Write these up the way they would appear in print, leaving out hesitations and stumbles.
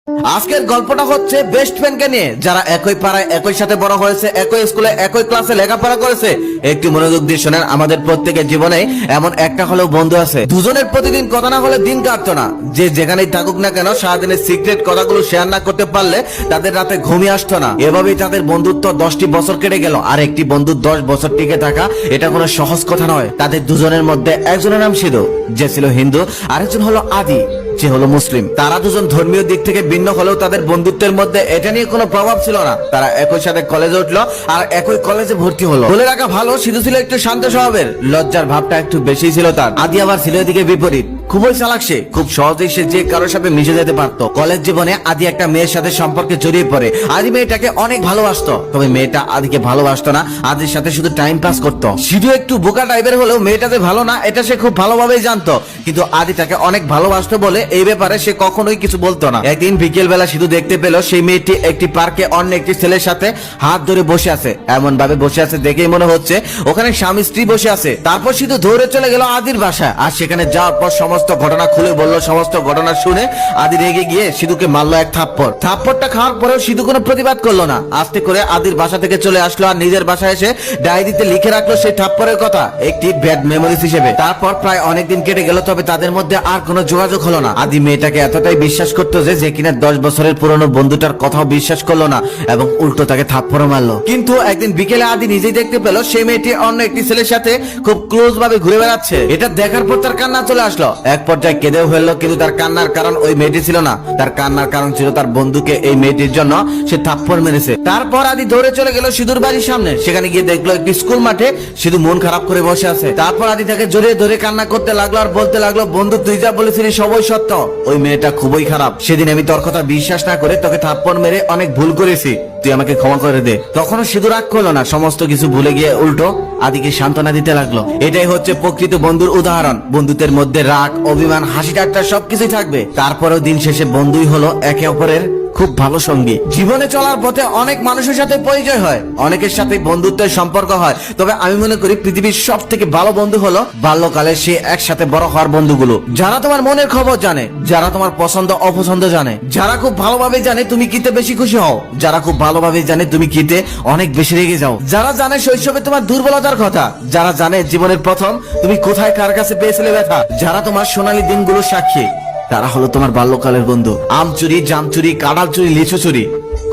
আজকের গল্পটা হচ্ছে বেস্ট ফ্রেন্ডকে নিয়ে, যারা একই পাড়ায় একই সাথে বড় হয়েছে, একই স্কুলে একই ক্লাসে লেখাপড়া করেছে। একটু মনোযোগ দিয়ে শোনেন, আমাদের প্রত্যেকের জীবনে এমন একটা হলেও বন্ধু আছে, দুজনের প্রতিদিন কথা না হলে দিন কাটতো না। যে যেখানেই থাকুক না কেন, সারাদিনের সিক্রেট কথাগুলো শেয়ার না করতে পারলে তাদের রাতে ঘুমিয়ে আসতো না। এভাবেই তাদের বন্ধুত্ব 10টি বছর কেটে গেল। আর একটি বন্ধু 10 বছর টিকে থাকা এটা কোনো সহজ কথা নয়। তাদের দুজনের মধ্যে একজনের নাম সিধু, যে ছিল হিন্দু, আরেকজন হলো আদি, যে হলো মুসলিম। তারা দুজন ধর্মীয় দিক থেকে ভিন্ন হলেও তাদের বন্ধুত্বের মধ্যে এটা নিয়ে কোনো প্রভাব ছিল না। তারা একই সাথে কলেজে উঠলো আর একই কলেজে ভর্তি হলো। বলে রাখা ভালো, সিধু ছিল একটু শান্ত স্বভাবের, লজ্জার ভাবটা একটু বেশি ছিল তার। আদি আবার ছিল এদিকে বিপরীত, খুবই চালাক। সে খুব সহজেই সে যে কারোর সাথে মিশে যেতে পারতো। কলেজ জীবনে আদি একটা মেয়ের সাথে সম্পর্কে জড়িয়ে পড়ে। আদি মেয়েটাকে অনেক ভালোবাসতো, তবে মেয়েটা আদিকে ভালোবাসতো না, আদির সাথে শুধু টাইম পাস করতো। সিধু একটু বোকা টাইপের হলেও মেয়েটা যে ভালো না এটা সে খুব ভালোভাবেই জানতো, কিন্তু আদি তাকে অনেক ভালোবাসতো বলে এই ব্যাপারে সে কখনোই কিছু বলতো না। একদিন বিকেল বেলা সিধু দেখতে পেল সেই মেয়েটি একটি পার্কে অন্য একটি ছেলের সাথে হাত ধরে বসে আছে। এমন ভাবে বসে আছে দেখেই মনে হচ্ছে ওখানে স্বামী স্ত্রী বসে আছে। তারপর সিধু দৌড়ে চলে গেল আদির বাসায়, আর সেখানে যাওয়ার পর সমস্ত ঘটনা খুলে বললো। সমস্ত ঘটনা শুনে আদি রেগে গিয়ে সিধুকে মারলো এক থাপ্পড়। থাপ্পড়টা খাওয়ার পরেও সিধু কোনো প্রতিবাদ করলো না। আস্তে করে আদির বাসা থেকে চলে আসলো আর নিজের বাসায় এসে ডায়েরিতে লিখে রাখলো সেই থাপ্পড়ের কথা, একটি ব্যাড মেমোরিজ হিসেবে। তারপর প্রায় অনেকদিন কেটে গেল, তবে তাদের মধ্যে আর কোনো যোগাযোগ হলো না। আদি মেয়েটাকে এতটাই বিশ্বাস করতো যে কিনা 10 বছরের পুরনো বন্ধুটার কথাও বিশ্বাস করলো না এবং উল্টো তাকে থাপ্পড়ও মারলো। কিন্তু একদিন বিকেলে আদি নিজেই দেখতে পেল সেই মেয়েটি অন্য একটি ছেলের সাথে খুব ক্লোজ ভাবে ঘুরে বেড়াচ্ছে। এটা দেখার পর তার কান্না চলে আসলো। এক পর্যায়ে কেঁদেও ফেললো, কিন্তু তার কান্নার কারণ ওই মেয়েটি ছিল না। তার কান্নার কারণ ছিল তার বন্ধুকে এই মেয়েটির জন্য সে থাপ্পড় মেরেছে। তারপর আদি দৌড়ে চলে গেল সিধুর বাড়ির সামনে। সেখানে গিয়ে দেখলো একটি স্কুল মাঠে সিধু মন খারাপ করে বসে আছে। তারপর আদি তাকে জড়িয়ে ধরে কান্না করতে লাগলো আর বলতে লাগলো, বন্ধু তুই যা বলেছিলি সবই সত্য, ওই মেয়েটা খুবই খারাপ। সেদিন আমি তোর কথা বিশ্বাস না করে তোকে থাপ্পড় মেরে অনেক ভুল করেছি, তুই আমাকে ক্ষমা করে দে। তখনও সিধু রাগ করলো না, সমস্ত কিছু ভুলে গিয়ে উল্টো আদিকে সান্ত্বনা দিতে লাগলো। এটাই হচ্ছে প্রকৃত বন্ধুর উদাহরণ। বন্ধুত্বের মধ্যে রাগ, অভিমান, হাসি ঠাট্টা সবকিছুই থাকবে, তারপরেও দিন শেষে বন্ধুই হলো একে অপরের খুব ভালো সঙ্গী। জীবনে চলার পথে অনেক মানুষের সাথে পরিচয় হয়, অনেকের সাথে বন্ধুত্বের সম্পর্ক হয়, তবে আমি মনে করি পৃথিবীর সব থেকে ভালো বন্ধু হলো বাল্যকালে সে একসাথে বড় হওয়ার বন্ধুগুলো, যারা তোমার মনের খবর জানে, যারা তোমার পছন্দ অপছন্দ জানে, যারা খুব ভালোভাবে জানে তুমি কিতে বেশি খুশি হও, যারা খুব ভালোভাবে জানে তুমি কিতে অনেক বেশি রেগে যাও, যারা জানে শৈশবে তোমার দুর্বলতার কথা, যারা জানে জীবনের প্রথম তুমি কোথায় কার কাছে পেয়েছিলে ব্যথা, যারা তোমার সোনালী দিনগুলো সাক্ষী, তারা হলো তোমার বাল্যকালের বন্ধু। আম চুরি, জাম চুরি, কাঁঠাল চুরি, লিচু চুরি,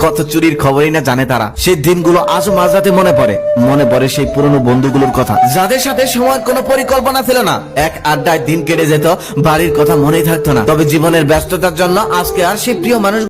কত চুরির খবরই না জানে তারা। সেই দিনগুলো আজও মাঝরাতে মনে পড়ে সেই পুরনো বন্ধুগুলোর কথা, যাদের সাথে সময়ের কোনো পরিকল্পনা ছিল না। এক আড্ডায় দিন কেটে যেত, বাড়ির কথা মনেই থাকতো না। তবে জীবনের ব্যস্ততার জন্য আজকে আর সেই প্রিয় মানুষ